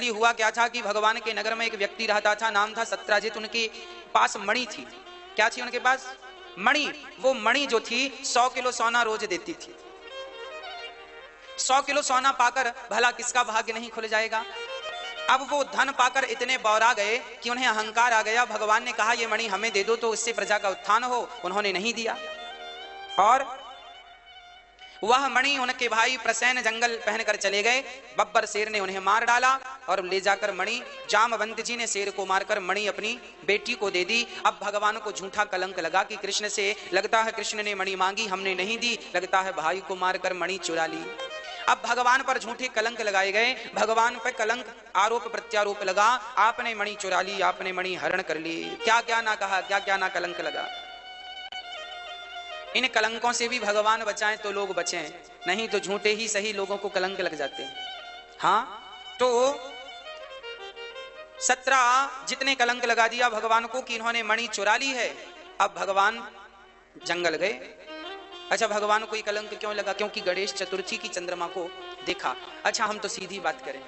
Actually हुआ क्या था कि भगवान के नगर में एक व्यक्ति रहता था, नाम था सत्राजित। उनके पास मणि थी। क्या थी उनके पास? मणि। वो मणि जो थी 100 किलो सोना रोज देती थी। 100 किलो सोना पाकर भला किसका भाग्य नहीं खुल जाएगा। अब वो धन पाकर इतने बौरा गए कि उन्हें अहंकार आ गया। भगवान ने कहा ये मणि हमें दे दो तो इससे प्रजा का उत्थान हो। उन्होंने नहीं दिया और वह मणि उनके भाई प्रसेन जंगल पहनकर चले गए। बब्बर शेर ने उन्हें मार डाला और ले जाकर मणि जामवंत जी ने शेर को मारकर मणि अपनी बेटी को दे दी। अब भगवान को झूठा कलंक लगा कि कृष्ण से लगता है कृष्ण ने मणि मांगी, हमने नहीं दी, लगता है भाई को मारकर मणि चुरा ली। अब भगवान पर झूठे कलंक लगाए गए। भगवान पर कलंक आरोप प्रत्यारोप लगा, आपने मणि चुरा ली, आपने मणि हरण कर ली। क्या क्या ना कहा, क्या क्या ना कलंक लगा। इन कलंकों से भी भगवान बचाएं तो लोग बचें, नहीं तो झूठे ही सही लोगों को कलंक लग जाते हैं। हाँ, तो 17 जितने कलंक लगा दिया भगवान को कि इन्होंने मणि चुरा ली है। अब भगवान जंगल गए। अच्छा, भगवान को ये कलंक क्यों लगा? क्योंकि गणेश चतुर्थी की चंद्रमा को देखा। अच्छा, हम तो सीधी बात करें,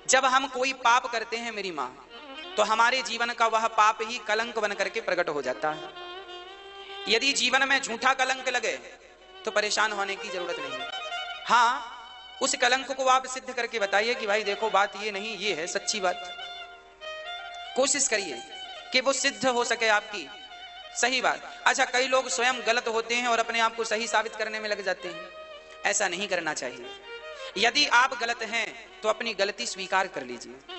जब हम कोई पाप करते हैं मेरी माँ, तो हमारे जीवन का वह पाप ही कलंक बन करके प्रकट हो जाता है। यदि जीवन में झूठा कलंक लगे तो परेशान होने की जरूरत नहीं है। हाँ, उस कलंक को आप सिद्ध करके बताइए कि भाई देखो बात ये नहीं, ये है सच्ची बात। कोशिश करिए कि वो सिद्ध हो सके आपकी सही बात। अच्छा, कई लोग स्वयं गलत होते हैं और अपने आप को सही साबित करने में लग जाते हैं। ऐसा नहीं करना चाहिए। यदि आप गलत हैं तो अपनी गलती स्वीकार कर लीजिए।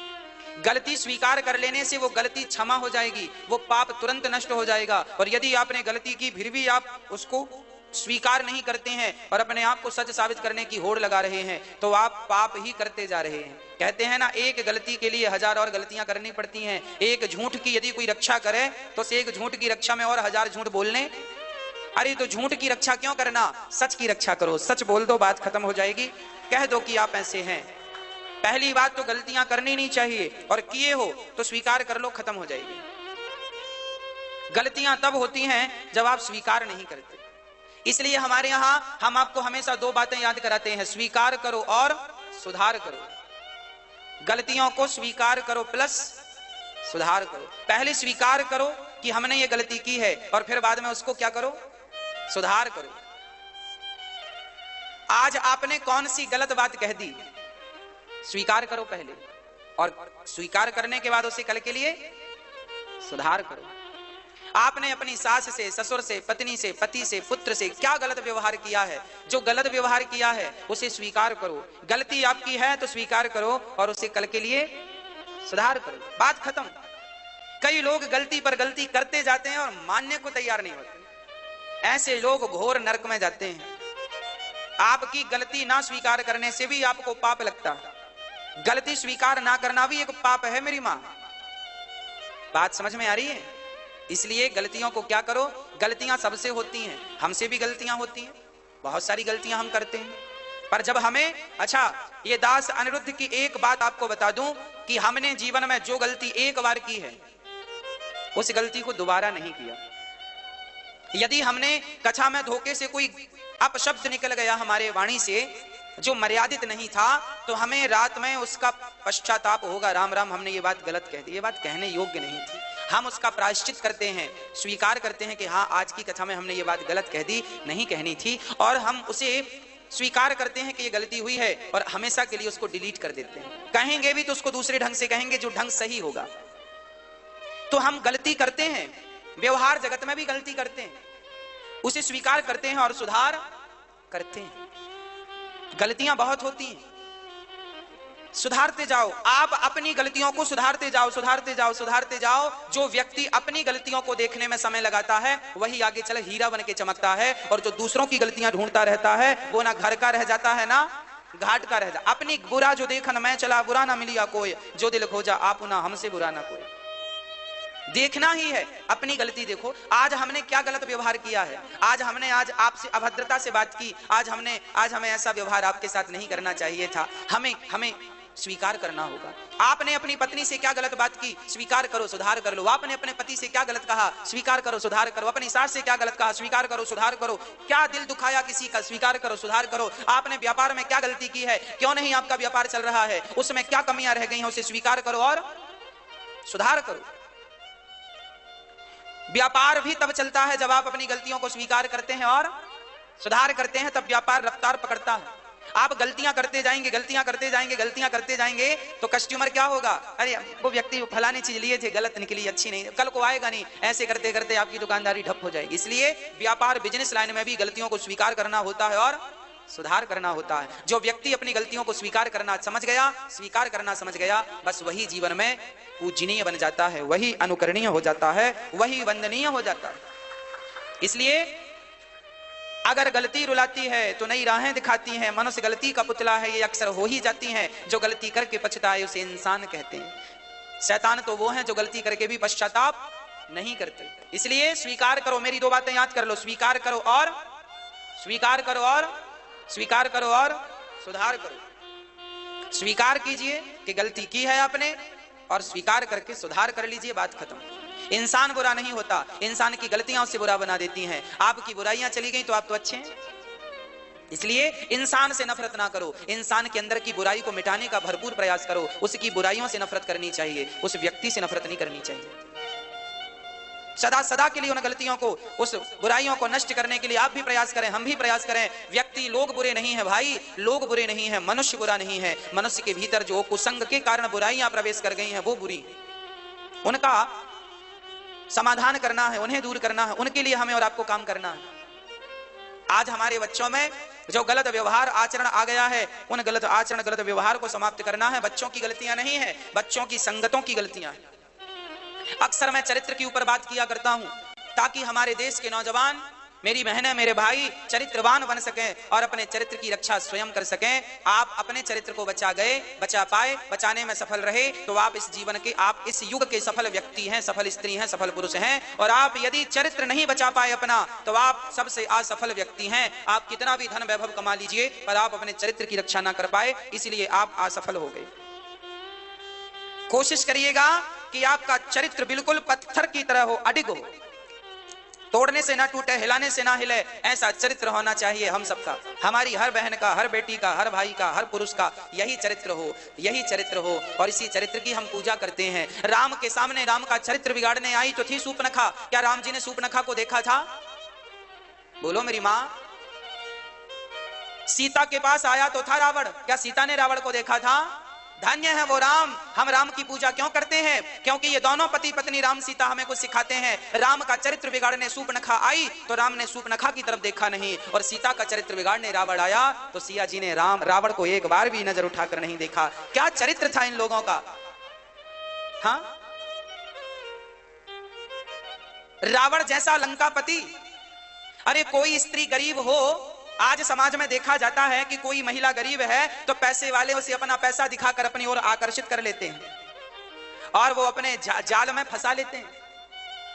गलती स्वीकार कर लेने से वो गलती क्षमा हो जाएगी, वो पाप तुरंत नष्ट हो जाएगा। और यदि आपने गलती की फिर भी आप उसको स्वीकार नहीं करते हैं और अपने आप को सच साबित करने की होड़ लगा रहे हैं, तो आप पाप ही करते जा रहे हैं। कहते हैं ना, एक गलती के लिए 1000 और गलतियां करनी पड़ती हैं। एक झूठ की यदि कोई रक्षा करे तो एक झूठ की रक्षा में और 1000 झूठ बोलने। अरे तो झूठ की रक्षा क्यों करना, सच की रक्षा करो। सच बोल दो, बात खत्म हो जाएगी। कह दो कि आप ऐसे हैं। पहली बात तो गलतियां करनी नहीं चाहिए, और किए हो तो स्वीकार कर लो, खत्म हो जाएगी। गलतियां तब होती हैं जब आप स्वीकार नहीं करते। इसलिए हमारे यहां हम आपको हमेशा 2 बातें याद कराते हैं, स्वीकार करो और सुधार करो। गलतियों को स्वीकार करो प्लस सुधार करो। पहले स्वीकार करो कि हमने ये गलती की है और फिर बाद में उसको क्या करो, सुधार करो। आज आपने कौन सी गलत बात कह दी, स्वीकार करो पहले, और स्वीकार करने के बाद उसे कल के लिए सुधार करो। आपने अपनी सास से, ससुर से, पत्नी से, पति से, पुत्र से क्या गलत व्यवहार किया है, जो गलत व्यवहार किया है उसे स्वीकार करो। गलती आपकी है तो स्वीकार करो और उसे कल के लिए सुधार करो, बात खत्म। कई लोग गलती पर गलती करते जाते हैं और मानने को तैयार नहीं होते। ऐसे लोग घोर नरक में जाते हैं। आपकी गलती ना स्वीकार करने से भी आपको पाप लगता है। गलती स्वीकार ना करना भी एक पाप है मेरी मां। बात समझ में आ रही है? इसलिए गलतियों को क्या करो, गलतियां सबसे होती हैं, हमसे भी गलतियां होती हैं, बहुत सारी गलतियां हम करते हैं। पर जब हमें, अच्छा ये दास अनिरुद्ध की एक बात आपको बता दूं कि हमने जीवन में जो गलती एक बार की है उस गलती को दोबारा नहीं किया। यदि हमने कथा में धोखे से कोई अपशब्द निकल गया हमारे वाणी से जो मर्यादित नहीं था, तो हमें रात में उसका पश्चाताप होगा, राम राम हमने ये बात गलत कह दी, ये बात कहने योग्य नहीं थी। हम उसका प्रायश्चित करते हैं, स्वीकार करते हैं कि हाँ आज की कथा में हमने ये बात गलत कह दी, नहीं कहनी थी, और हम उसे स्वीकार करते हैं कि ये गलती हुई है और हमेशा के लिए उसको डिलीट कर देते हैं। कहेंगे भी तो उसको दूसरे ढंग से कहेंगे जो ढंग सही होगा। तो हम गलती करते हैं, व्यवहार जगत में भी गलती करते हैं, उसे स्वीकार करते हैं और सुधार करते हैं। गलतियां बहुत होती हैं, सुधारते जाओ। आप अपनी गलतियों को सुधारते जाओ, सुधारते जाओ, सुधारते जाओ। जो व्यक्ति अपनी गलतियों को देखने में समय लगाता है वही आगे चल हीरा बन के चमकता है, और जो दूसरों की गलतियां ढूंढता रहता है वो ना घर का रह जाता है ना घाट का रह जाता। अपनी बुरा जो देखन मैं चला, बुरा ना मिलिया कोई, जो दिल खोजा आप ना हमसे बुरा ना कोई। देखना ही है, अपनी गलती देखो। आज हमने क्या गलत व्यवहार किया है, आज आपसे अभद्रता से बात की, आज हमें ऐसा व्यवहार आपके साथ नहीं करना चाहिए था। हमें स्वीकार करना होगा। आपने अपनी पत्नी से क्या गलत बात की, स्वीकार करो, सुधार कर लो। आपने अपने पति से क्या गलत कहा, स्वीकार करो, सुधार करो। अपनी सास से क्या गलत कहा, स्वीकार करो, सुधार करो। क्या दिल दुखाया किसी का, स्वीकार करो, सुधार करो। आपने व्यापार में क्या गलती की है, क्यों नहीं आपका व्यापार चल रहा है, उसमें क्या कमियां रह गई हैं, उसे स्वीकार करो और सुधार करो। व्यापार भी तब चलता है जब आप अपनी गलतियों को स्वीकार करते हैं और सुधार करते हैं, तब व्यापार रफ्तार पकड़ता है। आप गलतियां करते जाएंगे, गलतियां करते जाएंगे, गलतियां करते जाएंगे, तो कस्टमर क्या होगा, अरे वो व्यक्ति फलानी चीज लिए थे, गलत निकली, अच्छी नहीं, कल को आएगा नहीं। ऐसे करते करते आपकी दुकानदारी ठप हो जाएगी। इसलिए व्यापार बिजनेस लाइन में भी गलतियों को स्वीकार करना होता है और सुधार करना होता है। जो व्यक्ति अपनी गलतियों को स्वीकार करना समझ गया, स्वीकार करना समझ गया, बस वही जीवन में पूजनीय बन जाता है, वही अनुकरणीय हो जाता है, वही वंदनीय हो जाता है। इसलिए अगर गलती रुलाती है तो नई राहें दिखाती हैं। मनुष्य गलती का पुतला है, ये अक्सर हो ही जाती हैं। जो गलती करके पछताए उसे इंसान कहते हैं। शैतान तो वो हैं जो गलती करके भी पश्चाताप नहीं करते। इसलिए स्वीकार करो। मेरी दो बातें याद कर लो, स्वीकार करो और स्वीकार करो और स्वीकार करो और सुधार करो। स्वीकार कीजिए कि गलती की है आपने और स्वीकार करके सुधार कर लीजिए, बात खत्म। इंसान बुरा नहीं होता, इंसान की गलतियां उससे बुरा बना देती हैं। आपकी बुराइयां चली गई तो आप तो अच्छे हैं। इसलिए इंसान से नफरत ना करो, इंसान के अंदर की बुराई को मिटाने का भरपूर प्रयास करो। उसकी बुराइयों से नफरत करनी चाहिए, उस व्यक्ति से नफरत नहीं करनी चाहिए। सदा सदा के लिए उन गलतियों को, उस बुराइयों को नष्ट करने के लिए आप भी प्रयास करें, हम भी प्रयास करें। व्यक्ति, लोग बुरे नहीं है भाई, लोग बुरे नहीं है, मनुष्य बुरा नहीं है। मनुष्य के भीतर जो कुसंग के कारण बुराइयां प्रवेश कर गई हैं वो बुरी, उनका समाधान करना है, उन्हें दूर करना है, उनके लिए हमें और आपको काम करना है। आज हमारे बच्चों में जो गलत व्यवहार आचरण आ गया है, उन गलत आचरण, गलत व्यवहार को समाप्त करना है। बच्चों की गलतियां नहीं है, बच्चों की संगतों की गलतियां हैं। अक्सर मैं चरित्र के ऊपर बात किया करता हूं ताकि हमारे देश के नौजवान, मेरी बहनें, मेरे भाई चरित्रवान बन सकें और अपने चरित्र की रक्षा स्वयं कर सकें। आप अपने चरित्र को बचा गए, बचा पाए, बचाने में सफल रहे तो आप इस जीवन के, आप इस युग के सफल व्यक्ति हैं, सफल स्त्री हैं, सफल पुरुष हैं। और आप यदि चरित्र नहीं बचा पाए अपना तो आप सबसे असफल व्यक्ति हैं। आप कितना भी धन वैभव कमा लीजिए पर आप अपने चरित्र की रक्षा ना कर पाए, इसलिए आप असफल हो गए। कोशिश करिएगा कि आपका चरित्र बिल्कुल पत्थर की तरह हो, अडिग हो, तोड़ने से ना टूटे, हिलाने से ना हिले, ऐसा चरित्र होना चाहिए हम सबका। हमारी हर बहन का, हर बेटी का, हर भाई का, हर पुरुष का यही चरित्र हो, यही चरित्र हो। और इसी चरित्र की हम पूजा करते हैं। राम के सामने राम का चरित्र बिगाड़ने आई तो थी सूर्पनखा। क्या राम जी ने सूर्पनखा को देखा था? बोलो मेरी मां। सीता के पास आया तो था रावण, क्या सीता ने रावण को देखा था? धन्य है वो राम। हम राम की पूजा क्यों करते हैं? क्योंकि ये दोनों पति पत्नी राम सीता हमें कुछ सिखाते हैं। राम का चरित्र बिगाड़ने सूर्पनखा आई तो राम ने सूर्पनखा की तरफ देखा नहीं, और सीता का चरित्र बिगाड़ने रावण आया तो सिया जी ने रावण को एक बार भी नजर उठाकर नहीं देखा। क्या चरित्र था इन लोगों का? हाँ, रावण जैसा लंकापति। अरे कोई स्त्री गरीब हो, आज समाज में देखा जाता है कि कोई महिला गरीब है तो पैसे वाले उसे अपना पैसा दिखाकर अपनी ओर आकर्षित कर लेते हैं और वो अपने जाल में फंसा लेते हैं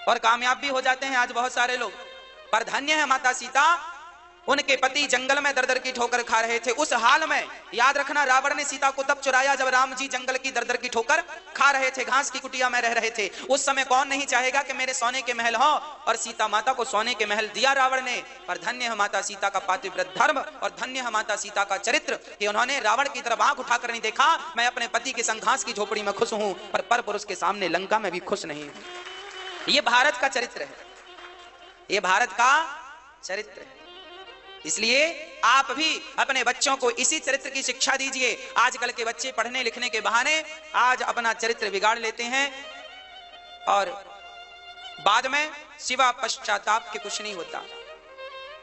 और कामयाब भी हो जाते हैं आज बहुत सारे लोग। पर धन्य है माता सीता, उनके पति जंगल में दर दर की ठोकर खा रहे थे। उस हाल में याद रखना, रावण ने सीता को तब चुराया जब राम जी जंगल की दर दर की ठोकर खा रहे थे, घास की कुटिया में रह रहे थे। उस समय कौन नहीं चाहेगा कि मेरे सोने के महल हो, और सीता माता को सोने के महल दिया रावण ने। पर धन्य है माता सीता का पातिव्रत धर्म और धन्य है माता सीता का चरित्र कि उन्होंने रावण की तरफ आंख उठाकर नहीं देखा। मैं अपने पति के संग घास की झोपड़ी में खुश हूं पर पुरुष के सामने लंका में भी खुश नहीं हूं। ये भारत का चरित्र है, ये भारत का चरित्र है। इसलिए आप भी अपने बच्चों को इसी चरित्र की शिक्षा दीजिए। आजकल के बच्चे पढ़ने लिखने के बहाने आज अपना चरित्र बिगाड़ लेते हैं और बाद में सिवा पश्चाताप के कुछ नहीं होता।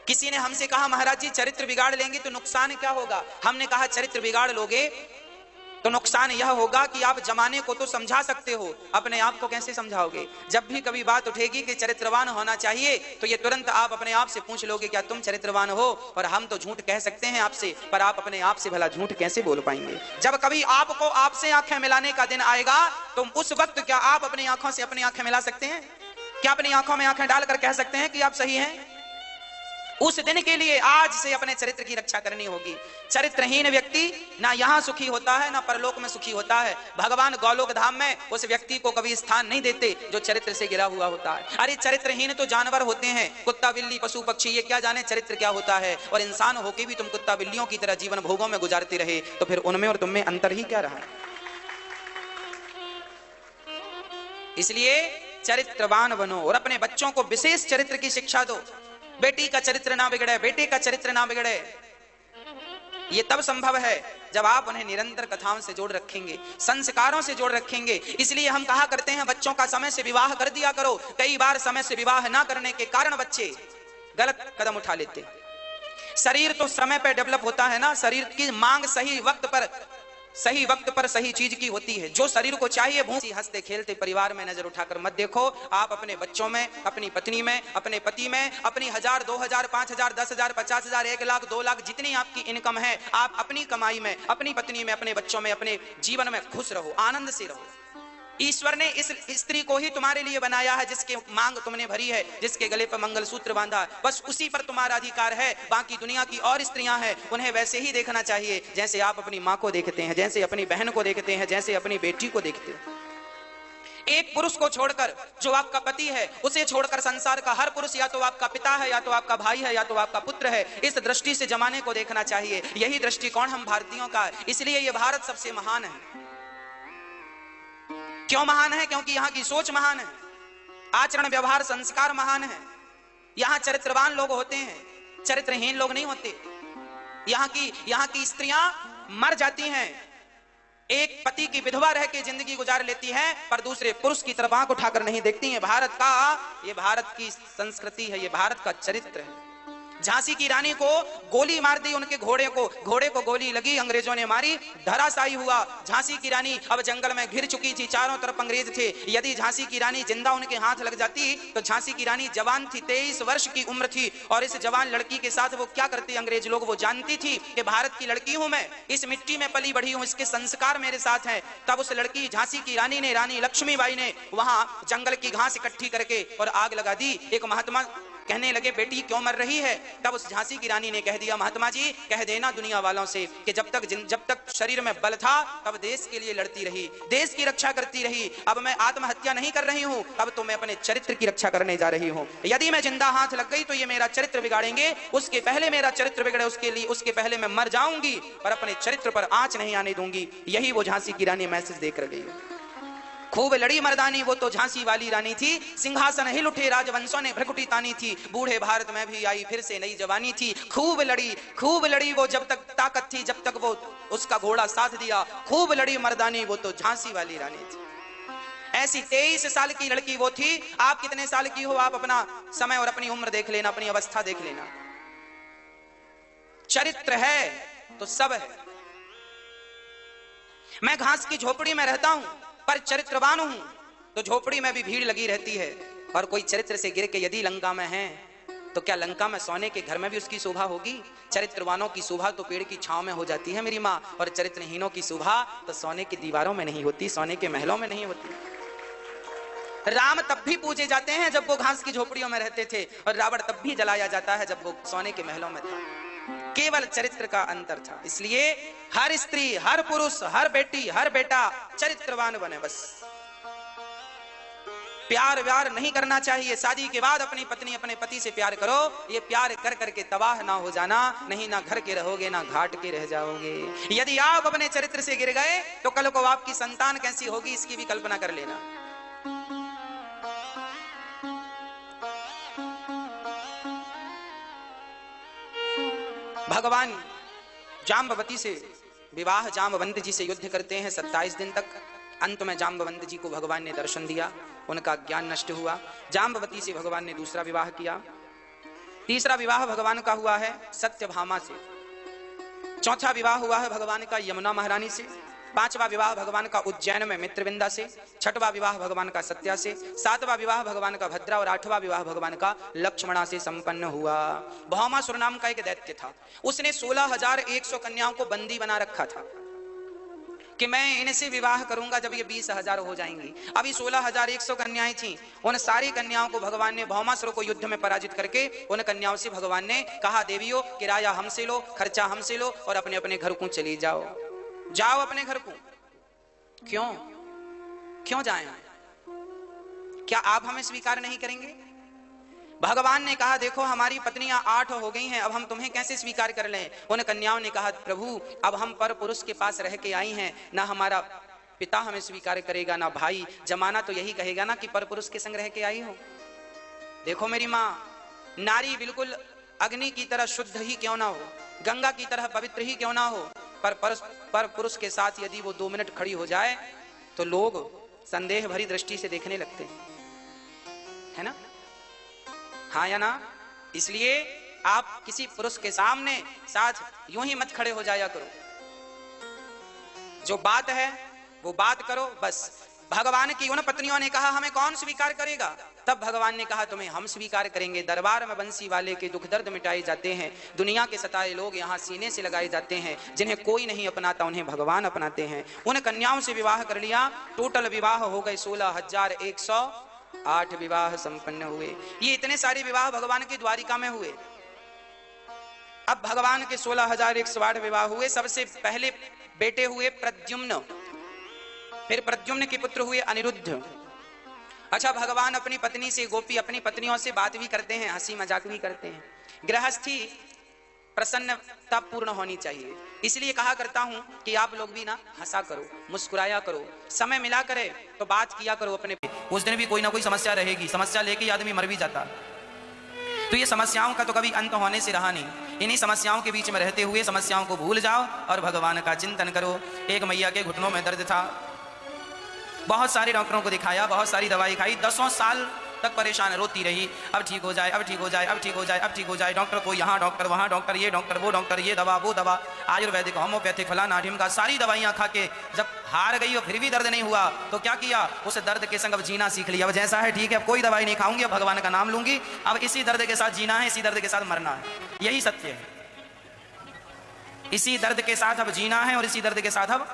किसी ने हमसे कहा महाराज जी चरित्र बिगाड़ लेंगे तो नुकसान क्या होगा? हमने कहा चरित्र बिगाड़ लोगे तो नुकसान यह होगा कि आप जमाने को तो समझा सकते हो, अपने आप को कैसे समझाओगे? जब भी कभी बात उठेगी कि चरित्रवान होना चाहिए तो ये तुरंत आप अपने आप से पूछ लोगे क्या तुम चरित्रवान हो? और हम तो झूठ कह सकते हैं आपसे, पर आप अपने आप से भला झूठ कैसे बोल पाएंगे? जब कभी आपको आपसे आंखें मिलाने का दिन आएगा तो उस वक्त क्या आप अपनी आंखों से अपनी आंखें मिला सकते हैं? क्या अपनी आंखों में आंखें डालकर कह सकते हैं कि आप सही हैं? उस दिन के लिए आज से अपने चरित्र की रक्षा करनी होगी। चरित्रहीन व्यक्ति ना यहाँ सुखी होता है ना परलोक में सुखी होता है। भगवान गौलोक धाम में उस व्यक्ति को कभी स्थान नहीं देते जो चरित्र से गिरा हुआ होता है। अरे चरित्रहीन तो जानवर होते हैं, कुत्ता बिल्ली पशु पक्षी, ये क्या जाने चरित्र क्या होता है। और इंसान होके भी तुम कुत्ता बिल्लियों की तरह जीवन भोगों में गुजारते रहे तो फिर उनमें और तुम में अंतर ही क्या रहा। इसलिए चरित्रवान बनो और अपने बच्चों को विशेष चरित्र की शिक्षा दो। बेटी का चरित्र ना बिगड़े, बेटे का चरित्र ना बिगड़े। ये तब संभव है जब आप उन्हें निरंतर कथाओं से जोड़ रखेंगे, संस्कारों से जोड़ रखेंगे। इसलिए हम कहा करते हैं बच्चों का समय से विवाह कर दिया करो। कई बार समय से विवाह ना करने के कारण बच्चे गलत कदम उठा लेते। शरीर तो समय पर डेवलप होता है ना, शरीर की मांग सही वक्त पर सही चीज की होती है। जो शरीर को चाहिए भूसी हंसते खेलते परिवार में नजर उठाकर मत देखो। आप अपने बच्चों में, अपनी पत्नी में, अपने पति में, अपनी 1000, 2000, 5000, 10,000, 50,000, 1 लाख, 2 लाख जितनी आपकी इनकम है, आप अपनी कमाई में, अपनी पत्नी में, अपने बच्चों में, अपने जीवन में खुश रहो, आनंद से रहो। ईश्वर ने इस स्त्री को ही तुम्हारे लिए बनाया है जिसके मांग तुमने भरी है, जिसके गले पर मंगलसूत्र बांधा, बस उसी पर तुम्हारा अधिकार है। बाकी दुनिया की और स्त्रियां हैं, उन्हें वैसे ही देखना चाहिए जैसे आप अपनी मां को देखते हैं, जैसे अपनी बहन को देखते हैं, जैसे अपनी बेटी को देखते हैं। एक पुरुष को छोड़कर जो आपका पति है, उसे छोड़कर संसार का हर पुरुष या तो आपका पिता है, या तो आपका भाई है, या तो आपका पुत्र है। इस दृष्टि से जमाने को देखना चाहिए। यही दृष्टिकोण हम भारतीयों का है। इसलिए यह भारत सबसे महान है। क्यों महान है? क्योंकि यहाँ की सोच महान है, आचरण व्यवहार संस्कार महान है। यहाँ चरित्रवान लोग होते हैं, चरित्रहीन लोग नहीं होते। यहाँ की स्त्रियां मर जाती हैं, एक पति की विधवा रह के जिंदगी गुजार लेती हैं, पर दूसरे पुरुष की तरफ आंख उठाकर नहीं देखती हैं। ये भारत की संस्कृति है, ये भारत का चरित्र है। झांसी की रानी को गोली मार दी, उनके घोड़े को गोली लगी, अंग्रेजों ने मारी, धराशायी हुआ। झांसी की रानी अब जंगल में घिर चुकी थी, चारों तरफ अंग्रेज थे। यदि झांसी की रानी जिंदा उनके हाथ लग जाती तो झांसी की रानी जवान थी, 23 वर्ष की उम्र थी, और इस जवान लड़की के साथ वो क्या करती अंग्रेज लोग, वो जानती थी कि भारत की लड़की हूं मैं, इस मिट्टी में पली बढ़ी हूं, इसके संस्कार मेरे साथ हैं। तब उस लड़की झांसी की रानी ने, रानी लक्ष्मीबाई ने वहां जंगल की घास इकट्ठी करके और आग लगा दी। एक महात्मा कहने लगे बेटी क्यों मर रही है? तब उस झांसी की रानी ने कह दिया, महात्मा जी कह देना दुनिया वालों से कि जब तक शरीर में बल था तब देश के लिए लड़ती रही, देश की रक्षा करती रही। अब मैं आत्महत्या नहीं कर रही हूं, अब तो मैं अपने चरित्र की रक्षा करने जा रही हूं। यदि मैं जिंदा हाथ लग गई तो ये मेरा चरित्र बिगाड़ेंगे, उसके पहले मेरा चरित्र बिगड़े उसके पहले मैं मर जाऊंगी, पर अपने चरित्र पर आंच नहीं आने दूंगी। यही वो झांसी की रानी मैसेज देकर गई है। खूब लड़ी मर्दानी वो तो झांसी वाली रानी थी, सिंहासन हिल उठे राजवंशों ने भ्रकुटी तानी थी, बूढ़े भारत में भी आई फिर से नई जवानी थी। खूब लड़ी वो जब तक ताकत थी, जब तक वो उसका घोड़ा साथ दिया। खूब लड़ी मर्दानी वो तो झांसी वाली रानी थी। ऐसी 23 साल की लड़की वो थी। आप कितने साल की हो, आप अपना समय और अपनी उम्र देख लेना, अपनी अवस्था देख लेना। चरित्र है तो सब है। मैं घास की झोपड़ी में रहता हूं पर चरित्रवान हूं, तो झोपड़ी में भी भीड़ लगी रहती है। और कोई चरित्र से गिर के यदि लंका में है तो क्या लंका में सोने के घर में भी उसकी शोभा होगी? चरित्रवानों की शोभा तो पेड़ की छांव में हो जाती है मेरी माँ, और चरित्रहीनों की शोभा तो सोने की दीवारों में नहीं होती, सोने के महलों में नहीं होती। राम तब भी पूजे जाते हैं जब वो घास की झोपड़ियों में रहते थे, और रावण तब भी जलाया जाता है जब वो सोने के महलों में था। केवल चरित्र का अंतर था। इसलिए हर स्त्री, हर पुरुष, हर बेटी, हर बेटा चरित्रवान बने। बस प्यार व्यार नहीं करना चाहिए। शादी के बाद अपनी पत्नी अपने पति से प्यार करो। ये प्यार कर करके तबाह ना हो जाना, नहीं ना घर के रहोगे ना घाट के रह जाओगे। यदि आप अपने चरित्र से गिर गए तो कल को आपकी संतान कैसी होगी इसकी भी कल्पना कर लेना। भगवान जाम्बवती से विवाह, जाम्बवंत जी से युद्ध करते हैं 27 दिन तक। अंत में जाम्बवंत जी को भगवान ने दर्शन दिया, उनका ज्ञान नष्ट हुआ। जाम्बवती से भगवान ने दूसरा विवाह किया। तीसरा विवाह भगवान का हुआ है सत्यभामा से। चौथा विवाह हुआ है भगवान का यमुना महारानी से। पांचवा विवाह भगवान का उज्जैन में मित्रविंदा से। छठवां विवाह भगवान का सत्या से। सातवां विवाह भगवान का भद्रा, और आठवां विवाह भगवान का लक्ष्मणा से संपन्न हुआ। भौमासुर नाम का एक दैत्य था, उसने 16,100 कन्याओं को बंदी बना रखा था। कि मैं इनसे विवाह करूंगा जब ये 20,000 हो जाएंगी। अभी 16,100 कन्याएं थीं, उन सारी कन्याओं को भगवान ने, भौमासुर को युद्ध में पराजित करके उन कन्याओं से भगवान ने कहा, देवियों किराया हमसे लो, खर्चा हमसे लो और अपने अपने घर को चली जाओ, जाओ अपने घर को। क्यों क्यों जाएं? क्या आप हमें स्वीकार नहीं करेंगे? भगवान ने कहा, देखो हमारी पत्नियां 8 हो गई हैं, अब हम तुम्हें कैसे स्वीकार कर लें? उन कन्याओं ने कहा, प्रभु अब हम पर पुरुष के पास रह के आई हैं, ना हमारा पिता हमें स्वीकार करेगा ना भाई, जमाना तो यही कहेगा ना कि पर पुरुष के संग रह के आई हो। देखो मेरी माँ, नारी बिल्कुल अग्नि की तरह शुद्ध ही क्यों ना हो, गंगा की तरह पवित्र ही क्यों ना हो, पर पुरुष के साथ यदि वो 2 मिनट खड़ी हो जाए तो लोग संदेह भरी दृष्टि से देखने लगते हैं, है ना? हाँ या ना? इसलिए आप किसी पुरुष के सामने साथ यूं ही मत खड़े हो जाया करो, जो बात है वो बात करो बस। भगवान की उन पत्नियों ने कहा, हमें कौन स्वीकार करेगा? तब भगवान ने कहा, तुम्हें हम स्वीकार करेंगे। दरबार में बंसी वाले के दुख दर्द मिटाए जाते हैं, दुनिया के सताए लोग यहाँ सीने से लगाए जाते हैं, जिन्हें कोई नहीं अपनाता उन्हें भगवान अपनाते हैं। उन कन्याओं से विवाह कर लिया, टोटल विवाह हो गए 16,108 विवाह संपन्न हुए। ये इतने सारे विवाह भगवान की द्वारिका में हुए। अब भगवान के 16,108 विवाह हुए। सबसे पहले बेटे हुए प्रद्युम्न, फिर प्रद्युम्न के पुत्र हुए अनिरुद्ध। अच्छा, भगवान अपनी पत्नी से, गोपी अपनी पत्नियों से बात भी करते हैं, हंसी मजाक भी करते हैं। गृहस्थी प्रसन्नता पूर्ण होनी चाहिए, इसलिए कहा करता हूं कि आप लोग भी ना हंसा करो, मुस्कुराया करो, समय मिला करे तो बात किया करो अपने। उस दिन भी कोई ना कोई समस्या रहेगी, समस्या लेके आदमी मर भी जाता। तो ये समस्याओं का तो कभी अंत होने से रहा नहीं। इन्हीं समस्याओं के बीच में रहते हुए समस्याओं को भूल जाओ और भगवान का चिंतन करो। एक मैया के घुटनों में दर्द था, बहुत सारे डॉक्टरों को दिखाया, बहुत सारी दवाई खाई, 10 साल तक परेशान, रोती रही, अब ठीक हो जाए, अब ठीक हो जाए, अब ठीक हो जाए, अब ठीक हो जाए। डॉक्टर को यहाँ डॉक्टर, वहाँ डॉक्टर, ये डॉक्टर, वो डॉक्टर, ये दवा, वो दवा, आयुर्वेदिक, होम्योपैथिक, फलाना ढिमका, सारी दवाइयाँ खा के जब हार गई और फिर भी दर्द नहीं हुआ तो क्या किया? उस दर्द के संग अब जीना सीख लिया। अब जैसा है ठीक है, अब कोई दवाई नहीं खाऊंगी, अब भगवान का नाम लूंगी, अब इसी दर्द के साथ जीना है, इसी दर्द के साथ मरना है। यही सत्य है, इसी दर्द के साथ अब जीना है और इसी दर्द के साथ अब,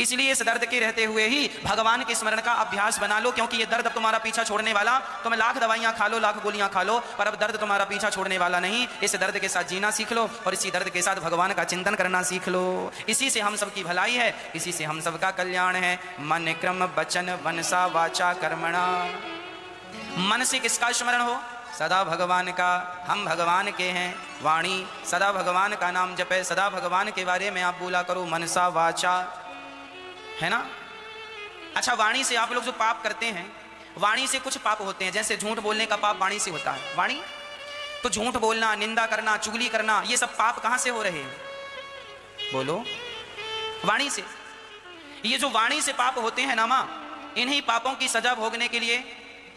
इसलिए इस दर्द के रहते हुए ही भगवान के स्मरण का अभ्यास बना लो, क्योंकि ये दर्द अब तुम्हारा पीछा छोड़ने वाला, तुम लाख दवाइयां खा लो, लाख गोलियां खा लो, पर अब दर्द तुम्हारा पीछा छोड़ने वाला नहीं। इस दर्द के साथ जीना सीख लो और इसी दर्द के साथ भगवान का चिंतन करना सीख लो। इसी से हम सबकी भलाई है, इसी से हम सबका कल्याण है। मन क्रम वचन मनसा वाचा कर्मणा। मन से किसका स्मरण हो? सदा भगवान का, हम भगवान के हैं। वाणी, सदा भगवान का नाम जपे, सदा भगवान के बारे में आप बोला करो, मनसा वाचा, है ना? अच्छा, वाणी से आप लोग जो पाप करते हैं, वाणी से कुछ पाप होते हैं, जैसे झूठ बोलने का पाप वाणी से होता है। वाणी तो झूठ बोलना, निंदा करना, चुगली करना, ये सब पाप कहां से हो रहे हैं? बोलो, वाणी से। ये जो वाणी से पाप होते हैं ना मां, इन्हीं पापों की सजा भोगने के लिए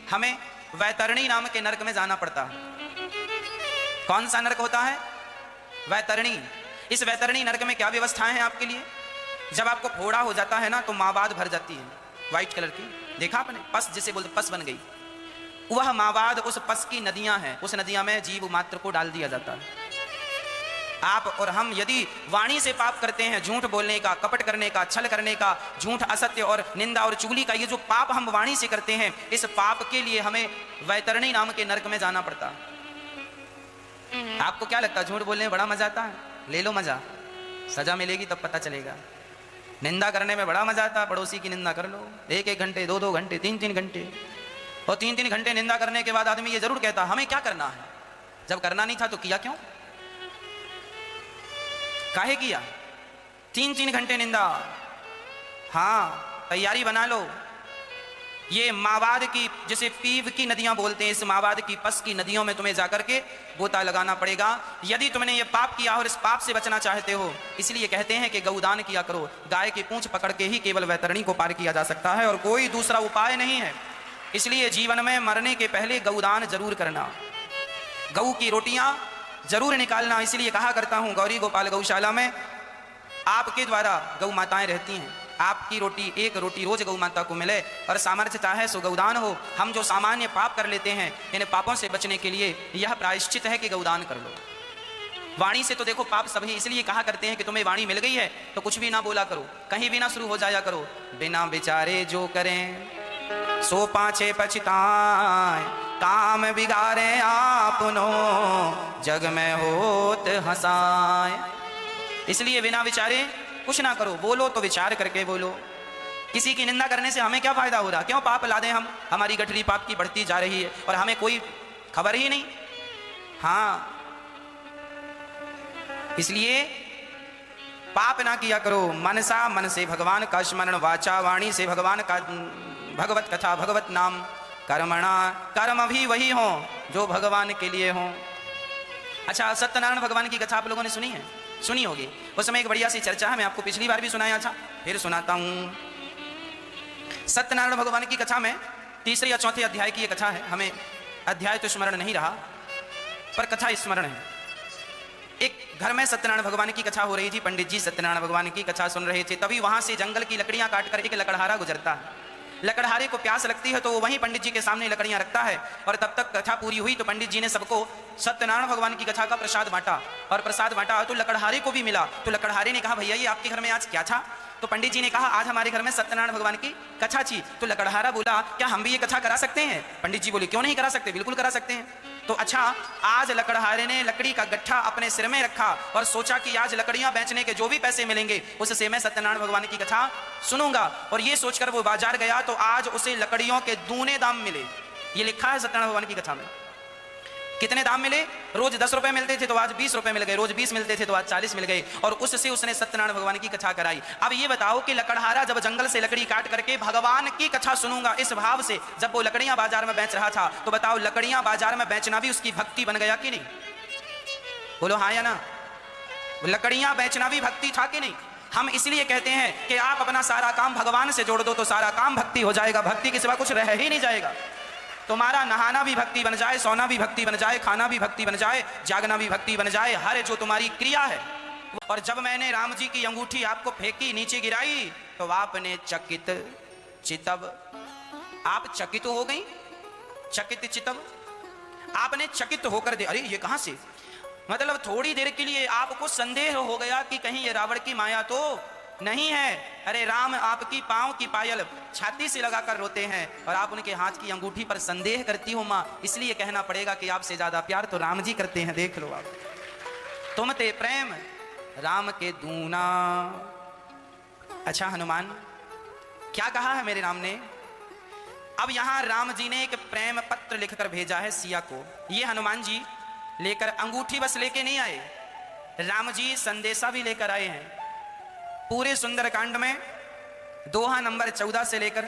हमें वैतरणी नाम के नरक में जाना पड़ता है। कौन सा नरक होता है? वैतरणी। इस वैतरणी नरक में क्या व्यवस्थाएं हैं आपके लिए? जब आपको फोड़ा हो जाता है ना तो मावाद भर जाती है, व्हाइट कलर की, देखा आपने? पस जिसे बोलते, पस बन गई, वह मावाद, उस पस की नदियां हैं, उस नदियां में जीव मात्र को डाल दिया जाता है। आप और हम यदि वाणी से पाप करते हैं, झूठ बोलने का, कपट करने का, छल करने का, झूठ, असत्य और निंदा और चुगली का, ये जो पाप हम वाणी से करते हैं, इस पाप के लिए हमें वैतरणी नाम के नरक में जाना पड़ता है। आपको क्या लगता है झूठ बोलने में बड़ा मजा आता है? ले लो मजा, सजा मिलेगी तब पता चलेगा। निंदा करने में बड़ा मजा आता है, पड़ोसी की निंदा कर लो, 1-1 घंटे, 2-2 घंटे, 3-3 घंटे, और 3-3 घंटे निंदा करने के बाद आदमी ये जरूर कहता, हमें क्या करना है? जब करना नहीं था तो किया क्यों? काहे किया? 3-3 घंटे निंदा। हाँ, तैयारी बना लो। ये मावाद की, जिसे पीव की नदियां बोलते हैं, इस मावाद की, पस की नदियों में तुम्हें जाकर के गोता लगाना पड़ेगा, यदि तुमने ये पाप किया और इस पाप से बचना चाहते हो। इसलिए कहते हैं कि गौदान किया करो। गाय की पूंछ पकड़ के ही केवल वैतरणी को पार किया जा सकता है और कोई दूसरा उपाय नहीं है। इसलिए जीवन में मरने के पहले गौदान जरूर करना, गऊ की रोटियां जरूर निकालना। इसलिए कहा करता हूं, गौरी गोपाल गौशाला में आपके द्वारा गौ माताएं रहती हैं, आपकी रोटी, एक रोटी रोज गौ माता को मिले और सामर्थ्य चाहे सो गौदान हो। हम जो सामान्य पाप कर लेते हैं, इन पापों से बचने के लिए यह प्रायश्चित है कि गौदान कर लो। वाणी से तो देखो पाप सभी, इसलिए कहा करते हैं कि तुम्हें वाणी मिल गई है तो कुछ भी ना बोला करो, कहीं भी ना शुरू हो जाया करो। बिना विचारे जो करें सो पाछे पछताए, काम बिगाड़े आपनो जग में होत हंसाए। इसलिए बिना विचारे कुछ ना करो, बोलो तो विचार करके बोलो। किसी की निंदा करने से हमें क्या फायदा हो रहा, क्यों पाप लादें हम, हमारी गठरी पाप की बढ़ती जा रही है और हमें कोई खबर ही नहीं। हाँ, इसलिए पाप ना किया करो। मनसा, मन से भगवान का स्मरण, वाचा वाणी से भगवान का भगवत कथा भगवत नाम, कर्मणा कर्म भी वही हो जो भगवान के लिए हो। अच्छा, सत्यनारायण भगवान की कथा आप लोगों ने सुनी है? सुनी होगी। उस समय एक बढ़िया सी चर्चा है, मैं आपको पिछली बार भी सुनाया था, फिर सुनाता हूँ। सत्यनारायण भगवान की कथा में तीसरे या चौथे अध्याय की ये कथा है। हमें अध्याय तो स्मरण नहीं रहा पर कथा स्मरण है। एक घर में सत्यनारायण भगवान की कथा हो रही थी। पंडित जी सत्यनारायण भगवान की कथा सुन रहे थे। तभी वहां से जंगल की लकड़ियां काट कर एक लकड़हारा गुजरता है। लकड़हारे को प्यास लगती है तो वो वहीं पंडित जी के सामने लकड़ियां रखता है। और तब तक कथा पूरी हुई तो पंडित जी ने सबको सत्यनारायण भगवान की कथा का प्रसाद बांटा। और प्रसाद बांटा तो लकड़हारे को भी मिला। तो लकड़हारे ने कहा, भैया ये आपके घर में आज क्या था? तो पंडित जी ने कहा, आज हमारे घर में सत्यनारायण भगवान की कथा थी। तो लकड़हारा बोला, क्या हम भी ये कथा करा सकते हैं? पंडित जी बोले, क्यों नहीं करा सकते, बिल्कुल करा सकते हैं। तो अच्छा, आज लकड़हारे ने लकड़ी का गट्ठा अपने सिर में रखा और सोचा कि आज लकड़ियां बेचने के जो भी पैसे मिलेंगे उससे मैं सत्यनारायण भगवान की कथा सुनूंगा। और ये सोचकर वो बाजार गया तो आज उसे लकड़ियों के दूने दाम मिले। ये लिखा है सत्यनारायण भगवान की कथा में। कितने दाम मिले? रोज 10 रुपए मिलते थे तो आज 20 रुपए मिल गए, रोज 20 मिलते थे तो आज 40 मिल गए। और उससे उसने सत्यनारायण भगवान की कथा कराई। अब ये बताओ कि लकड़हारा जब जंगल से लकड़ी काट करके भगवान की कथा सुनूंगा इस भाव से जब वो लकड़ियां बाजार में बेच रहा था, तो बताओ लकड़ियां बाजार में बेचना भी उसकी भक्ति बन गया कि नहीं? बोलो हाँ या ना। लकड़ियां बेचना भी भक्ति था कि नहीं? हम इसलिए कहते हैं कि आप अपना सारा काम भगवान से जोड़ दो तो सारा काम भक्ति हो जाएगा। भक्ति के सिवा कुछ रह ही नहीं जाएगा। तुम्हारा नहाना भी भक्ति बन जाए, सोना भी भक्ति बन जाए, खाना भी भक्ति बन जाए, जागना भी भक्ति बन जाए, हर जो तुम्हारी क्रिया है। और जब मैंने राम जी की अंगूठी आपको फेंकी, नीचे गिराई, तो आपने चकित चितव, आप चकित हो गई। चकित चितव, आपने चकित होकर दे, अरे ये कहां से? मतलब थोड़ी देर के लिए आपको संदेह हो गया कि कहीं ये रावण की माया तो नहीं है। अरे राम आपकी पांव की पायल छाती से लगाकर रोते हैं और आप उनके हाथ की अंगूठी पर संदेह करती हो मां। इसलिए कहना पड़ेगा कि आपसे ज्यादा प्यार तो राम जी करते हैं। देख लो आप, तुम ते प्रेम राम के दूना। अच्छा हनुमान, क्या कहा है मेरे राम ने? अब यहां राम जी ने एक प्रेम पत्र लिखकर भेजा है सिया को। ये हनुमान जी लेकर, अंगूठी बस लेके नहीं आए, राम जी संदेशा भी लेकर आए हैं। पूरे सुंदरकांड में दोहा नंबर 14 से लेकर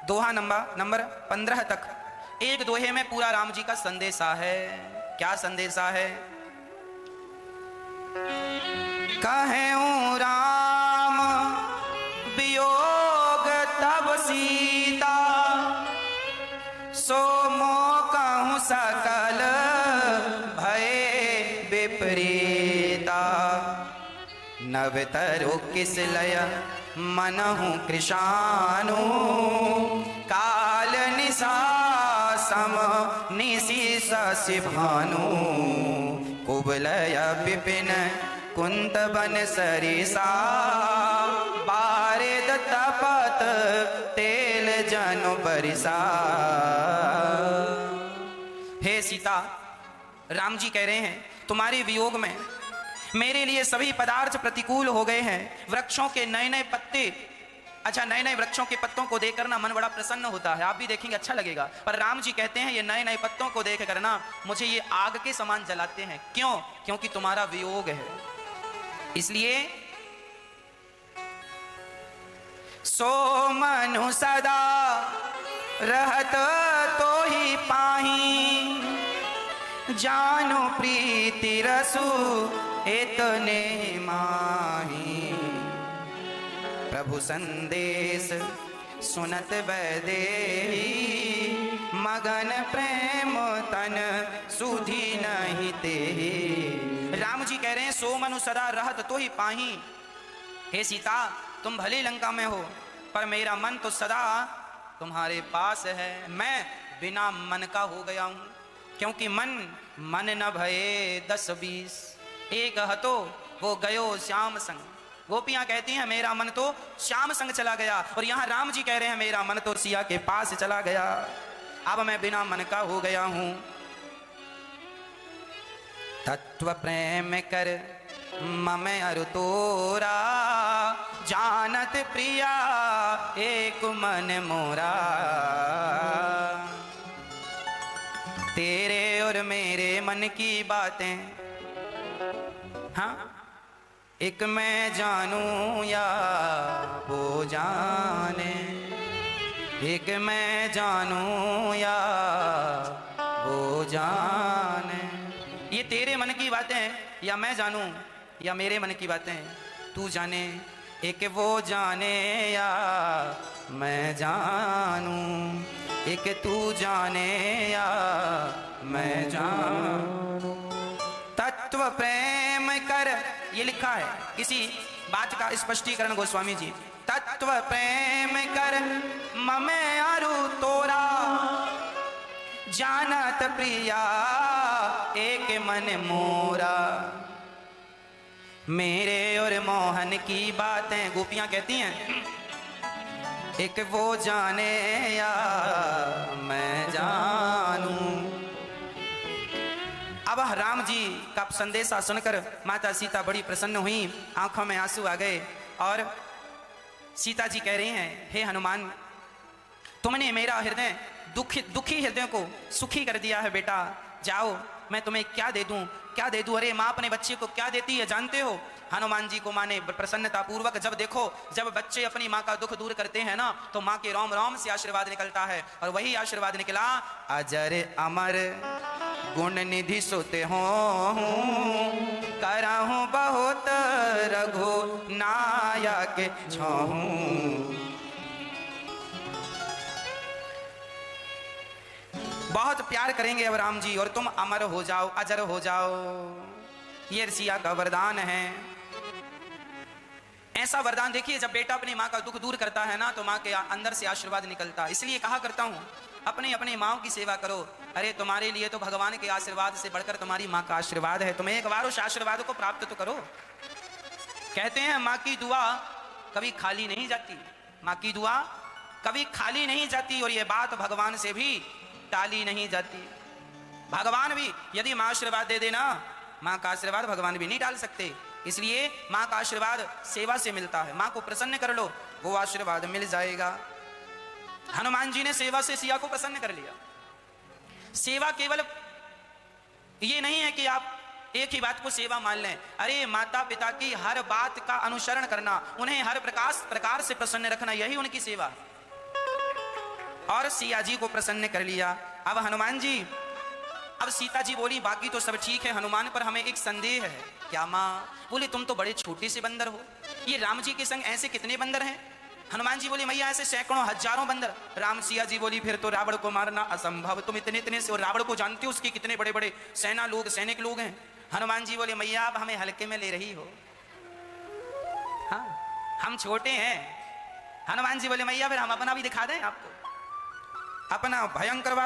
दोहा नंबर 15 तक एक दोहे में पूरा राम जी का संदेशा है। क्या संदेशा है? कहूं राम वियोग तब सीता, सो मोह कहूं सकल भय विपरीता। नव तरु किस लय मनहु कृशानु, काल निशा सम निशि शशि भानु। कुबलय विपिन कुंत बन सरिसा, बारिद तपत तेल जनु बरिसा। हे सीता, राम जी कह रहे हैं तुम्हारे वियोग में मेरे लिए सभी पदार्थ प्रतिकूल हो गए हैं। वृक्षों के नए नए पत्ते, अच्छा नए नए वृक्षों के पत्तों को देखकर ना मन बड़ा प्रसन्न होता है, आप भी देखेंगे अच्छा लगेगा। पर राम जी कहते हैं ये नए नए पत्तों को देख कर ना मुझे ये आग के समान जलाते हैं। क्यों? क्योंकि तुम्हारा वियोग है। इसलिए सो मनु सदा रहत तो ही पाही, जानो प्रीति रसु इतने माही। प्रभु संदेश सुनत वैदेही, मगन प्रेम तन सुधी नहीं तेहि। राम जी कह रहे हैं सो मनु सदा रहत तो ही पाही। हे सीता, तुम भले लंका में हो पर मेरा मन तो सदा तुम्हारे पास है। मैं बिना मन का हो गया हूं, क्योंकि मन न भये 10-20। एक हतो वो गयो श्याम संग। गोपियां कहती हैं मेरा मन तो श्याम संग चला गया, और यहां राम जी कह रहे हैं मेरा मन तो सिया के पास चला गया, अब मैं बिना मन का हो गया हूं। तत्व प्रेम कर मम अरु तोरा, जानत प्रिया एक मन मोरा। तेरे और मेरे मन की बातें, हाँ, एक मैं जानूं या वो जाने, एक मैं जानूं या वो जाने। ये तेरे मन की बातें या मैं जानूं या मेरे मन की बातें तू जाने, एक वो जाने या मैं जानूं, एक तू जाने या मैं जानूं। तत्व प्रेम कर, ये लिखा है किसी बात का स्पष्टीकरण गोस्वामी जी। तत्व प्रेम कर मम अरु तोरा, जानत प्रिया एक मन मोरा। मेरे और मोहन की बातें, गोपियां कहती हैं एक वो जाने या मैं जानूं। अब राम जी का संदेशा सुनकर माता सीता बड़ी प्रसन्न हुई, आंखों में आंसू आ गए, और सीता जी कह रही हैं हे हनुमान, तुमने मेरा हृदय दुखी हृदय को सुखी कर दिया है बेटा, जाओ मैं तुम्हें क्या दे दूं, क्या दे दूं। अरे माँ अपने बच्चे को क्या देती है जानते हो? हनुमान जी को माँ ने प्रसन्नता पूर्वक, जब देखो जब बच्चे अपनी माँ का दुख दूर करते हैं ना, तो माँ के रोम रोम से आशीर्वाद निकलता है, और वही आशीर्वाद निकला अजर अमर गुण निधि सुते हो, करहूं बहुत रघु नायक छहूं। बहुत प्यार करेंगे अब राम जी, और तुम अमर हो जाओ, अजर हो जाओ। ये सिया का वरदान है। ऐसा वरदान देखिए, जब बेटा अपनी माँ का दुख दूर करता है ना, तो माँ के अंदर से आशीर्वाद निकलता है। इसलिए कहा करता हूँ अपनी अपनी माँ की सेवा करो। अरे तुम्हारे लिए तो भगवान के आशीर्वाद से बढ़कर तुम्हारी माँ का आशीर्वाद है, तुम्हें एक बार उस आशीर्वाद को प्राप्त तो करो। कहते हैं माँ की दुआ कभी खाली नहीं जाती, माँ की दुआ कभी खाली नहीं जाती, और ये बात भगवान से भी टाली नहीं जाती। भगवान भी यदि माँ आशीर्वाद दे देना, माँ का आशीर्वाद भगवान भी नहीं डाल सकते। इसलिए माँ का आशीर्वाद सेवा से मिलता है। माँ को प्रसन्न कर लो, वो आशीर्वाद मिल जाएगा। हनुमान जी ने सेवा से सिया को प्रसन्न कर लिया। सेवा केवल ये नहीं है कि आप एक ही बात को सेवा मान लें। अरे माता पिता की हर बात का अनुसरण करना, उन्हें हर प्रकार से प्रसन्न रखना, यही उनकी सेवा। और सिया जी को प्रसन्न कर लिया। अब हनुमान जी, अब सीता जी बोली बाकी तो सब ठीक है हनुमान, पर हमें एक संदेह है। क्या माँ? बोले तुम तो बड़े छोटे से बंदर हो, ये राम जी के संग ऐसे कितने बंदर हैं? हनुमान जी बोले मैया ऐसे सैकड़ों हजारों बंदर। राम सिया जी बोली फिर तो रावण को मारना असंभव, तुम इतने से, और रावण को जानते हो उसके कितने बड़े बड़े सैनिक लोग हैं। हनुमान जी बोले मैया अब हमें हल्के में ले रही हो, हाँ हम छोटे हैं। हनुमान जी बोले मैया फिर हम अपना भी दिखा दें आपको, अपना भयंकर